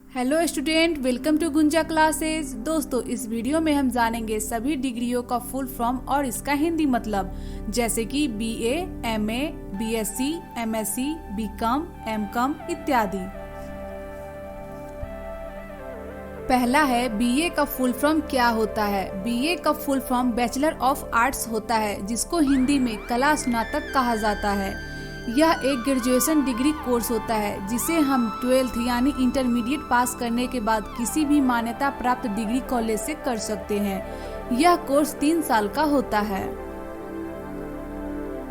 Hello student, welcome to Gunja classes. दोस्तों, इस video में हम जानेंगे सभी डिग्रियों का फुल फॉर्म और इसका हिंदी मतलब, जैसे कि BA, MA, BSc, MSc, BCom, MCom इत्यादि। पहला है बीए का फुल फॉर्म क्या होता है। बीए का full form bachelor of arts होता है, जिसको हिंदी में कला स्नातक कहा जाता है। यह एक ग्रेजुएशन डिग्री कोर्स होता है जिसे हम 12th यानी इंटरमीडिएट पास करने के बाद किसी भी मान्यता प्राप्त डिग्री कॉलेज से कर सकते हैं। यह कोर्स 3 साल का होता है।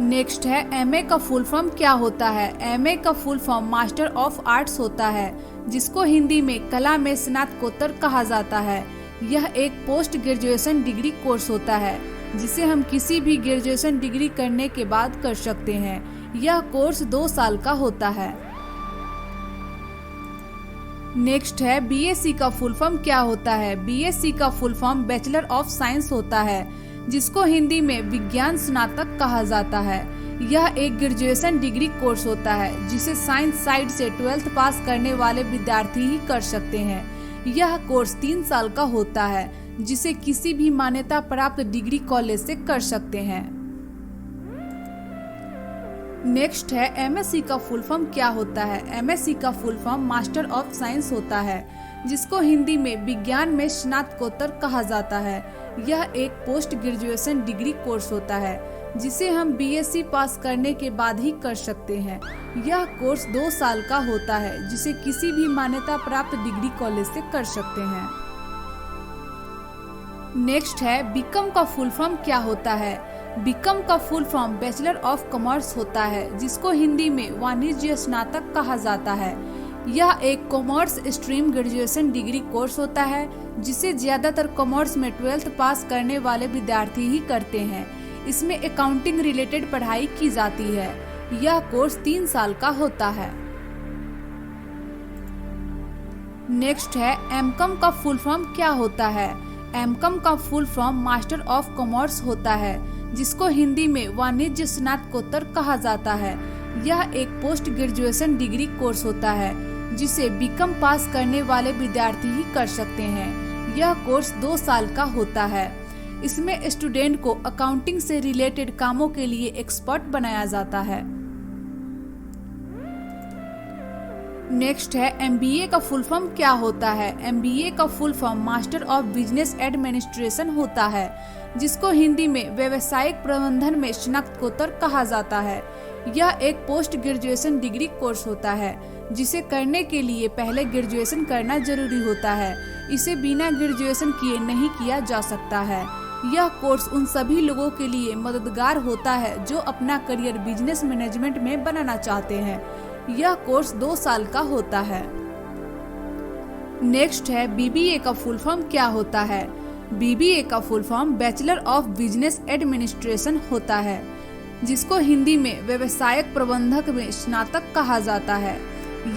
नेक्स्ट है एमए का फुल फॉर्म क्या होता है। एमए का full form master of arts होता है, जिसको हिंदी में कला में स्नातकोत्तर कहा जाता है। यह एक पोस्ट ग्रेजुएशन डिग्री कोर्स होता है जिसे हम किसी भी ग्रेजुएशन डिग्री करने के बाद कर सकते हैं। यह कोर्स 2 साल का होता है। नेक्स्ट है बीएससी का फुल फॉर्म क्या होता है। बीएससी का full form bachelor of science होता है, जिसको हिंदी में विज्ञान स्नातक कहा जाता है। यह एक ग्रेजुएशन डिग्री कोर्स होता है जिसे साइंस साइड से 12th पास करने वाले विद्यार्थी ही कर सकते हैं। यह कोर्स 3 साल का होता है, जिसे किसी भी मान्यता प्राप्त डिग्री कॉलेज से कर सकते हैं। नेक्स्ट है एमएससी का फुल फॉर्म क्या होता है। एमएससी का full form master of science होता है, जिसको हिंदी में विज्ञान में स्नातकोत्तर कहा जाता है। यह एक पोस्ट ग्रेजुएशन डिग्री कोर्स होता है जिसे हम बीएससी पास करने के बाद ही कर सकते हैं। यह कोर्स 2 साल का होता है, जिसे किसी भी मान्यता प्राप्त डिग्री कॉलेज से कर सकते हैं। नेक्स्ट है बीकॉम का फुल फॉर्म क्या होता है। बीकॉम का full form bachelor of commerce होता है, जिसको हिंदी में वाणिज्य स्नातक कहा जाता है। यह एक commerce stream graduation degree course होता है जिसे ज्यादातर कॉमर्स में 12th पास करने वाले विद्यार्थी ही करते हैं। इसमें अकाउंटिंग रिलेटेड पढ़ाई की जाती है। यह कोर्स 3 साल का होता है। नेक्स्ट है एमकॉम का फुल फॉर्म क्या होता है। एमकॉम का full form master of commerce होता है, जिसको हिंदी में वाणिज्य स्नातकोत्तर कहा जाता है। यह एक पोस्ट ग्रेजुएशन डिग्री कोर्स होता है जिसे बीकॉम पास करने वाले विद्यार्थी ही कर सकते हैं। यह कोर्स 2 साल का होता है। इसमें स्टूडेंट को अकाउंटिंग से रिलेटेड कामों के लिए एक्सपर्ट बनाया जाता है। नेक्स्ट है एमबीए का फुल फॉर्म क्या होता है। एमबीए का full form master of business administration होता है, जिसको हिंदी में व्यावसायिक प्रबंधन में स्नातकोत्तर कहा जाता है। यह एक पोस्ट ग्रेजुएशन डिग्री कोर्स होता है जिसे करने के लिए पहले ग्रेजुएशन करना जरूरी होता है। इसे बिना ग्रेजुएशन किए नहीं किया जा सकता है। यह कोर्स उन सभी लोगों के लिए मददगार होता है जो अपना करियर बिजनेस मैनेजमेंट में बनाना चाहते हैं। यह कोर्स 2 साल का होता है। नेक्स्ट है बीबीए का फुल फॉर्म क्या होता है। बीबीए का full form bachelor of business administration होता है, जिसको हिंदी में व्यवसायिक प्रबंधक में स्नातक कहा जाता है।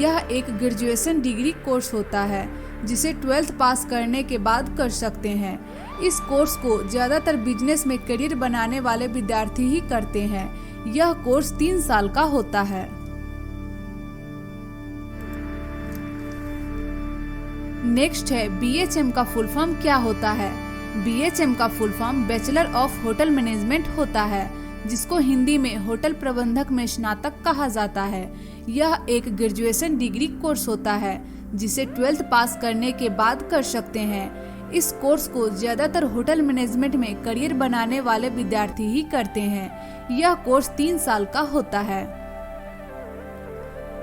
यह एक ग्रेजुएशन डिग्री कोर्स होता है जिसे 12th पास करने के बाद कर सकते हैं। इस कोर्स को ज्यादातर बिजनेस में करियर बनाने वाले विद्यार्थी ही करते हैं। यह कोर्स 3 साल का होता है। नेक्स्ट है बीएचएम का फुल फॉर्म क्या होता है। बीएचएम का full form bachelor of hotel management होता है, जिसको हिंदी में होटल प्रबंधक में स्नातक कहा जाता है। यह एक ग्रेजुएशन डिग्री कोर्स होता है जिसे 12th पास करने के बाद कर सकते हैं। इस कोर्स को ज्यादातर होटल मैनेजमेंट में करियर बनाने वाले विद्यार्थी ही करते हैं। यह कोर्स 3 साल का होता है।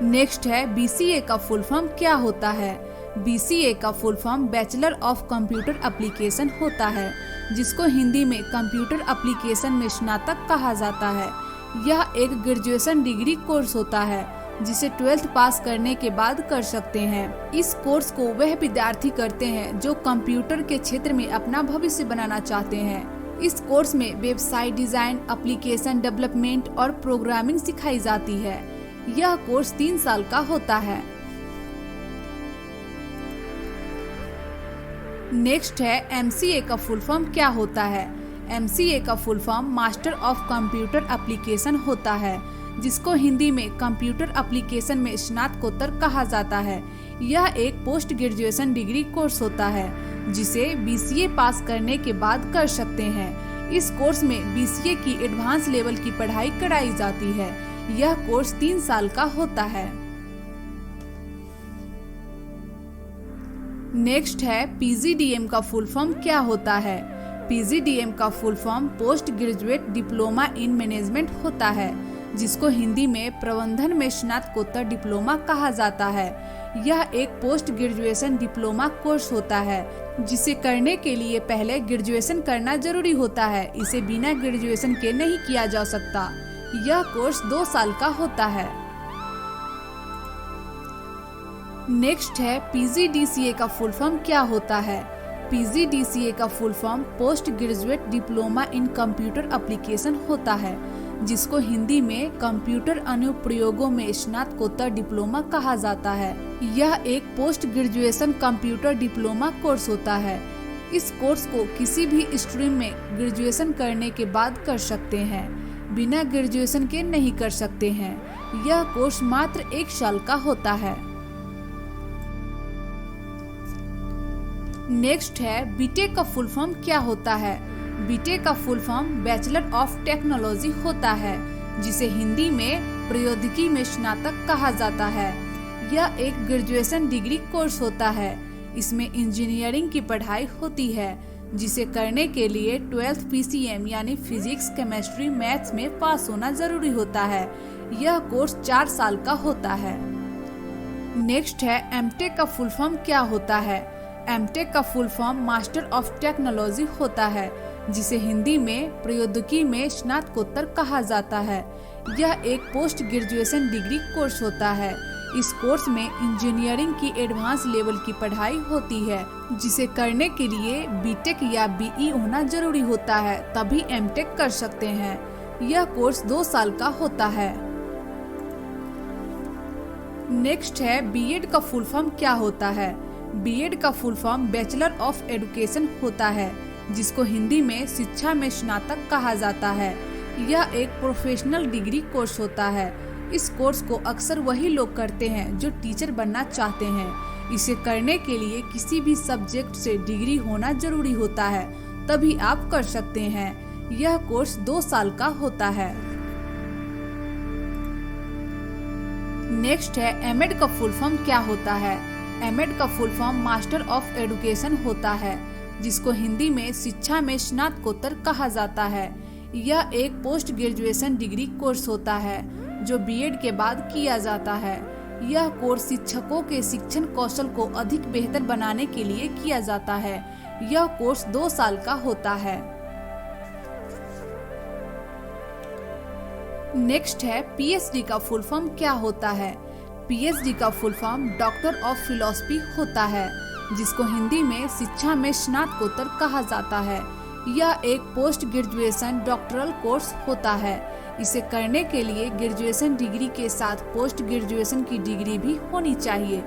नेक्स्ट है बीसीए का फुल फॉर्म क्या होता है। बीसीए का full form bachelor of computer application होता है, जिसको हिंदी में कंप्यूटर एप्लीकेशन में स्नातक कहा जाता है। यह एक ग्रेजुएशन डिग्री कोर्स होता है जिसे 12th पास करने के बाद कर सकते हैं। इस कोर्स को वह विद्यार्थी करते हैं जो कंप्यूटर के क्षेत्र में अपना भविष्य बनाना चाहते हैं। इस कोर्स में वेबसाइट डिजाइन, एप्लीकेशन डेवलपमेंट और प्रोग्रामिंग सिखाई जाती है। यह कोर्स 3 साल का होता है। नेक्स्ट है एमसीए का फुल फॉर्म क्या होता है। एमसीए का full form master of computer application होता है, जिसको हिंदी में कंप्यूटर एप्लीकेशन में स्नातकोत्तर कहा जाता है। यह एक पोस्ट ग्रेजुएशन डिग्री कोर्स होता है जिसे BCA पास करने के बाद कर सकते हैं। इस कोर्स में BCA की एडवांस लेवल की पढ़ाई कराई जाती है। यह कोर्स 3 साल का होता है। नेक्स्ट है PGDM का फुल फॉर्म क्या होता है। PGDM का full form post graduate diploma in management होता है, जिसको हिंदी में प्रबंधन में स्नातकोत्तर डिप्लोमा कहा जाता है। यह एक पोस्ट ग्रेजुएशन डिप्लोमा कोर्स होता है जिसे करने के लिए पहले ग्रेजुएशन करना जरूरी होता है। इसे बिना ग्रेजुएशन के नहीं किया जा सकता। यह कोर्स 2 साल का होता है। नेक्स्ट है PGDCA का फुल फॉर्म क्या होता है। PGDCA का full form post graduate diploma in computer application होता है, जिसको हिंदी में कंप्यूटर अनुप्रयोगों में स्नातकोत्तर डिप्लोमा कहा जाता है। यह एक post graduation computer diploma course होता है। इस कोर्स को किसी भी स्ट्रीम में ग्रेजुएशन करने के बाद कर सकते हैं, बिना ग्रेजुएशन के नहीं कर सकते हैं। यह कोर्स मात्र 1 साल का होता है। नेक्स्ट है बीटेक का फुल फॉर्म क्या होता है। बीटेक का full form bachelor of technology होता है, जिसे हिंदी में प्रौद्योगिकी में स्नातक कहा जाता है। यह एक ग्रेजुएशन डिग्री कोर्स होता है। इसमें इंजीनियरिंग की पढ़ाई होती है, जिसे करने के लिए 12th PCM यानी फिजिक्स, केमिस्ट्री, मैथ्स में पास होना जरूरी होता है। यह कोर्स 4 साल का होता है। नेक्स्ट है एमटेक का फुल फॉर्म क्या होता है। एमटेक का full form master of technology होता है, जिसे हिंदी में प्रौद्योगिकी में स्नातकोत्तर कहा जाता है। यह एक पोस्ट ग्रेजुएशन डिग्री कोर्स होता है। इस कोर्स में इंजीनियरिंग की एडवांस लेवल की पढ़ाई होती है, जिसे करने के लिए बीटेक या BE होना जरूरी होता है, तभी एमटेक कर सकते हैं। यह कोर्स 2 साल का होता है। नेक्स्ट है बीएड का फुल फॉर्म क्या होता है। बीएड का full form bachelor of education होता है, जिसको हिंदी में शिक्षा में स्नातक कहा जाता है। यह एक प्रोफेशनल डिग्री कोर्स होता है। इस कोर्स को अक्सर वही लोग करते हैं जो टीचर बनना चाहते हैं। इसे करने के लिए किसी भी सब्जेक्ट से डिग्री होना जरूरी होता है, तभी आप कर सकते हैं। यह कोर्स 2 साल का होता है। नेक्स्ट है एमएड का फुल फॉर्म क्या होता है। एमएड का full form master of education होता है, जिसको हिंदी में शिक्षा में स्नातकोत्तर कहा जाता है। यह एक पोस्ट ग्रेजुएशन डिग्री कोर्स होता है, जो बीएड के बाद किया जाता है। यह कोर्स शिक्षकों के शिक्षण कौशल को अधिक बेहतर बनाने के लिए किया जाता है। यह कोर्स 2 साल का होता है। नेक्स्ट है PhD का फुल फॉर्म क्या होता है। PhD का full form doctor of philosophy होता है, जिसको हिंदी में शिक्षा में स्नातकोत्तर कहा जाता है। यह एक पोस्ट ग्रेजुएशन डॉक्टरल कोर्स होता है। इसे करने के लिए ग्रेजुएशन डिग्री के साथ पोस्ट ग्रेजुएशन की डिग्री भी होनी चाहिए।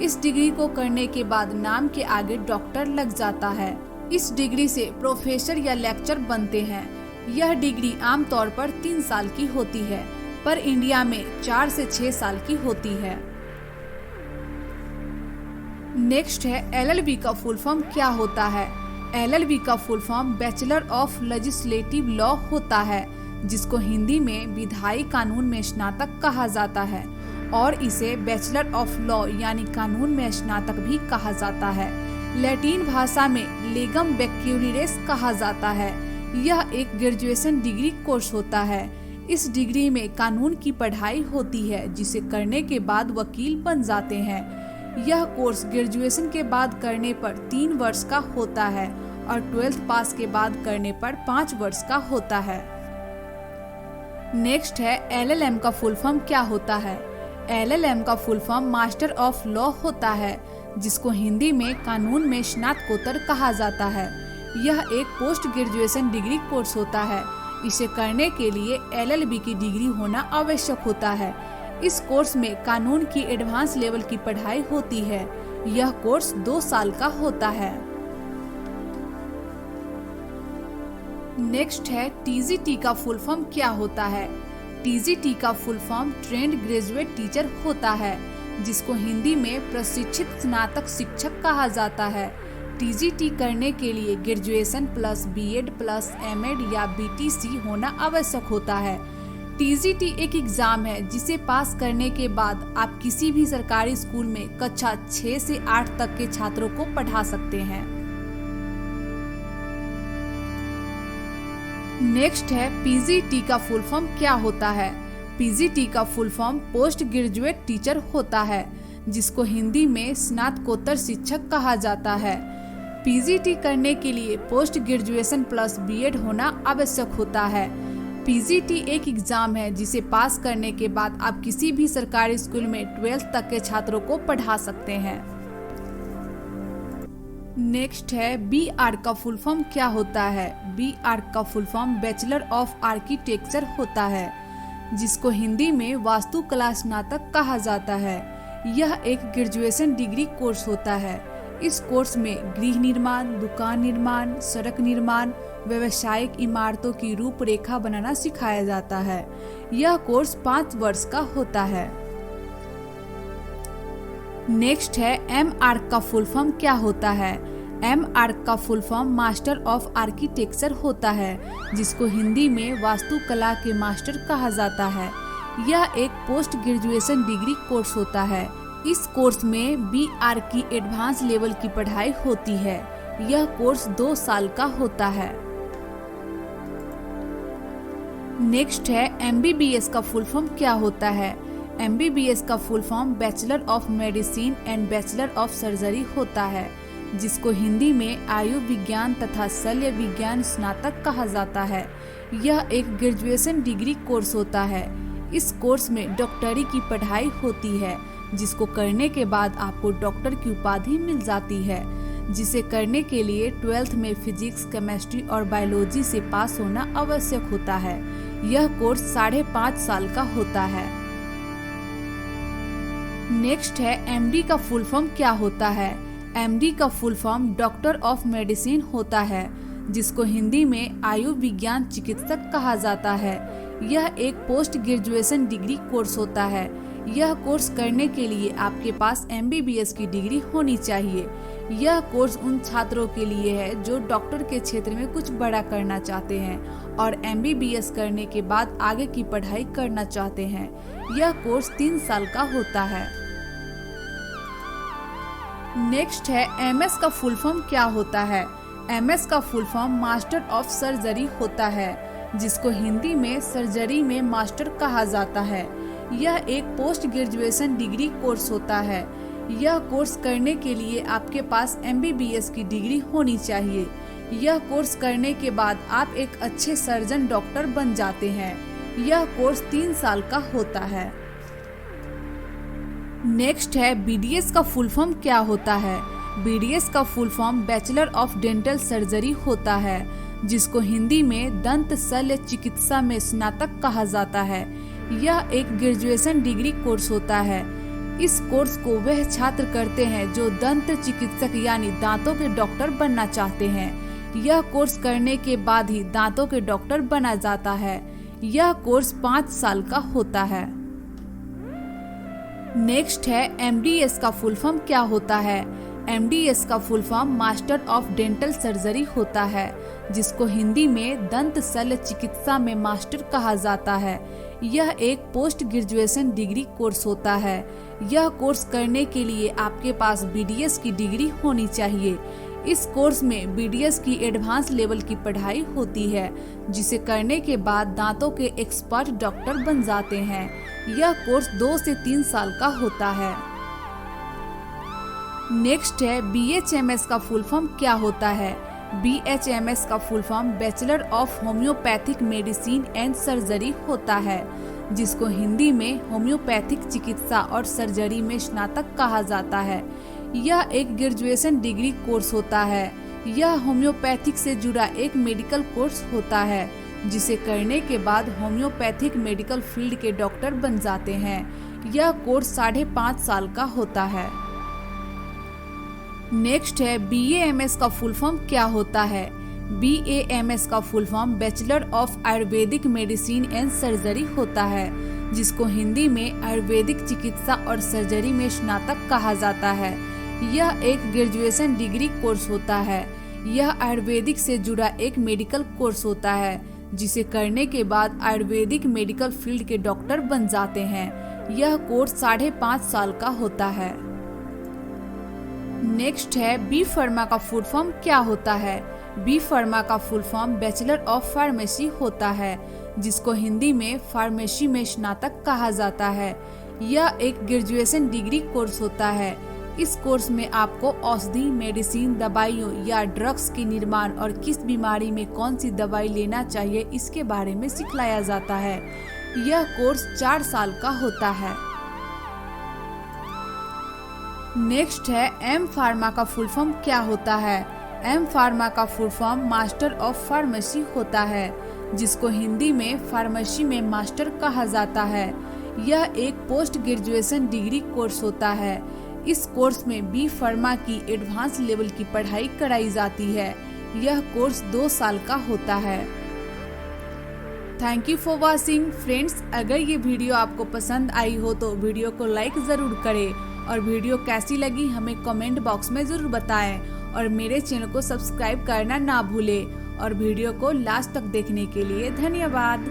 इस डिग्री को करने के बाद नाम के आगे डॉक्टर लग जाता है। इस डिग्री से प्रोफेसर या लेक्चर बनते हैं। यह डिग्री आमतौर पर 3 साल की होती है, पर इंडिया में 4 से 6 साल की होती है। नेक्स्ट है LLB का फुल फॉर्म क्या होता है। LLB का full form bachelor of legislative law होता है, जिसको हिंदी में विधायी कानून में स्नातक कहा जाता है, और इसे बैचलर ऑफ लॉ यानी कानून में स्नातक भी कहा जाता है। लैटिन भाषा में लेगम बैक्यूलिरेस कहा जाता है। यह एक ग्रेजुएशन डिग्री कोर्स होता है। इस डिग्री में कानून की पढ़ाई होती है, जिसे करने के बाद वकील बन जाते हैं। यह कोर्स ग्रेजुएशन के बाद करने पर 3 वर्ष का होता है और 12th पास के बाद करने पर 5 वर्ष का होता है। नेक्स्ट है LLM का फुल फॉर्म क्या होता है। LLM का full form master of law होता है, जिसको हिंदी में कानून में स्नातकोत्तर कहा जाता है। यह एक पोस्ट ग्रेजुएशन डिग्री कोर्स होता है। इसे करने के लिए LLB की डिग्री होना आवश्यक होता है। इस कोर्स में कानून की एडवांस लेवल की पढ़ाई होती है। यह कोर्स 2 साल का होता है। नेक्स्ट है TGT का फुल फॉर्म क्या होता है। टीजीटी का full form trained graduate teacher होता है, जिसको हिंदी में प्रशिक्षित स्नातक शिक्षक कहा जाता है। टीजीटी करने के लिए graduation plus BEd plus MEd या बीटीसी होना आवश्यक होता है। टीजीटी एक एग्जाम है जिसे पास करने के बाद आप किसी भी सरकारी स्कूल में कक्षा 6 से 8 तक के छात्रों को पढ़ा सकते हैं। नेक्स्ट है पीजीटी का फुल फॉर्म क्या होता है। पीजीटी का full form post graduate teacher होता है, जिसको हिंदी में स्नातकोत्तर शिक्षक कहा जाता है। पीजीटी करने के लिए पोस्ट ग्रेजुएशन प्लस बीएड होना आवश्यक होता है। पीजीटी एक एग्जाम है जिसे पास करने के बाद आप किसी भी सरकारी स्कूल में 12th तक के छात्रों को पढ़ा सकते हैं। नेक्स्ट है बीआर का फुल फॉर्म क्या होता है। बीआर का full form bachelor of architecture होता है, जिसको हिंदी में वास्तुकला स्नातक कहा जाता है। यह एक ग्रेजुएशन डिग्री कोर्स होता है। इस कोर्स में गृह निर्माण, दुकान निर्माण, सड़क निर्माण, व्यावसायिक इमारतों की रूपरेखा बनाना सिखाया जाता है। यह कोर्स 5 वर्ष का होता है। नेक्स्ट है एमआर का फुल फॉर्म क्या होता है। एमआर का full form master of architecture होता है, जिसको हिंदी में वास्तुकला के मास्टर कहा जाता है। यह एक पोस्ट ग्रेजुएशन डिग्री कोर्स होता है। इस कोर्स में बीआर की एडवांस लेवल की पढ़ाई होती है। यह कोर्स 2 साल का होता है। नेक्स्ट है एमबीबीएस का फुल फॉर्म क्या होता है। एमबीबीएस का full form bachelor of medicine and bachelor of surgery होता है, जिसको हिंदी में आयु विज्ञान तथा शल्य विज्ञान स्नातक कहा जाता है। यह एक ग्रेजुएशन डिग्री कोर्स होता है। इस कोर्स में डॉक्टरी की पढ़ाई होती है, जिसको करने के बाद आपको डॉक्टर की उपाधि मिल जाती है, जिसे करने के लिए 12th में फिजिक्स, केमिस्ट्री और बायोलॉजी से पास होना आवश्यक होता है। यह कोर्स 5.5 साल का होता है। नेक्स्ट है एमडी का फुल फॉर्म क्या होता है। एमडी का full form doctor of medicine होता है, जिसको हिंदी में आयु विज्ञान चिकित्सक कहा जाता है। यह एक पोस्ट ग्रेजुएशन डिग्री कोर्स होता है। यह कोर्स करने के लिए आपके पास एमबीबीएस की डिग्री होनी चाहिए। यह कोर्स उन छात्रों के लिए है जो डॉक्टर के क्षेत्र में कुछ बड़ा करना चाहते हैं और एमबीबीएस करने के बाद आगे की पढ़ाई करना चाहते हैं। यह कोर्स 3 साल का होता है। नेक्स्ट है एमएस का फुल फॉर्म क्या होता है। एमएस का full form master of surgery होता है, जिसको हिंदी में सर्जरी में मास्टर कहा जाता है। यह एक पोस्ट ग्रेजुएशन डिग्री कोर्स होता है। यह कोर्स करने के लिए आपके पास एमबीबीएस की डिग्री होनी चाहिए। यह कोर्स करने के बाद आप एक अच्छे सर्जन डॉक्टर बन जाते हैं। यह कोर्स 3 साल का होता है। नेक्स्ट है बीडीएस का फुल फॉर्म क्या होता है। बीडीएस का full form bachelor of dental surgery होता है, जिसको हिंदी में दंत शल्य चिकित्सा में स्नातक कहा जाता है। यह एक ग्रेजुएशन डिग्री कोर्स होता है। इस कोर्स को वह छात्र करते हैं जो दंत चिकित्सक यानी दांतों के डॉक्टर बनना चाहते हैं। यह कोर्स करने के बाद ही दांतों के डॉक्टर बना जाता है। यह कोर्स 5 साल का होता है। नेक्स्ट है एमडीएस का फुल फॉर्म क्या होता है। एमडीएस का full form master of dental surgery होता है, जिसको हिंदी में दंत शल्य चिकित्सा में मास्टर कहा जाता है। यह एक पोस्ट ग्रेजुएशन डिग्री कोर्स होता है। यह कोर्स करने के लिए आपके पास बीडीएस की डिग्री होनी चाहिए। इस कोर्स में बीडीएस की एडवांस लेवल की पढ़ाई होती है, जिसे करने के बाद दांतों के एक्सपर्ट डॉक्टर बन जाते हैं। यह कोर्स 2 से 3 साल का होता है। नेक्स्ट है बीएचएमएस का फुल फॉर्म क्या होता है। बीएचएमएस का full form bachelor of homeopathic medicine and surgery होता है, जिसको हिंदी में होम्योपैथिक चिकित्सा और सर्जरी में स्नातक कहा जाता है। यह एक ग्रेजुएशन डिग्री कोर्स होता है। यह होम्योपैथिक से जुड़ा एक मेडिकल कोर्स होता है, जिसे करने के बाद होम्योपैथिक मेडिकल फील्ड के डॉक्टर बन जाते हैं। यह कोर्स 5.5 साल का होता है। नेक्स्ट है बीएएमएस का फुल फॉर्म क्या होता है। BAMS का full form bachelor of Ayurvedic medicine and surgery होता है, जिसको हिंदी में आयुर्वेदिक चिकित्सा और सर्जरी में स्नातक कहा जाता है। यह एक ग्रेजुएशन डिग्री कोर्स होता है। यह आयुर्वेदिक से जुड़ा एक मेडिकल कोर्स होता है, जिसे करने के बाद आयुर्वेदिक मेडिकल फील्ड के डॉक्टर बन जाते हैं। यह कोर्स 5.5 साल का होता है। नेक्स्ट है बी फार्मा का फुल फॉर्म क्या होता है। बी फार्मा का full form bachelor of pharmacy होता है, जिसको हिंदी में फार्मेसी में स्नातक कहा जाता है। यह एक ग्रेजुएशन डिग्री कोर्स होता है। इस कोर्स में आपको औषधि, मेडिसिन, दवाइयों या ड्रग्स के निर्माण और किस बीमारी में कौन सी दवाई लेना चाहिए इसके बारे में सिखलाया जाता है। यह कोर्स 4 साल का होता है। नेक्स्ट है एम फार्मा का फुल फॉर्म क्या होता है। एम फार्मा का full form master of pharmacy होता है, जिसको हिंदी में फार्मेसी में मास्टर कहा जाता है। यह एक पोस्ट ग्रेजुएशन डिग्री कोर्स होता है। इस कोर्स में बी फार्मा की एडवांस लेवल की पढ़ाई कराई जाती है। यह कोर्स 2 साल का होता है। Thank you for watching friends. अगर ये वीडियो आपको पसंद आई हो तो वीडियो को लाइक ज़रूर करें और वीडियो कैसी लगी हमें कमेंट बॉक्स में ज़रूर बताएं और मेरे चैनल को सब्सक्राइब करना ना भूलें और वीडियो को लास्ट तक देखने के लिए धन्यवाद।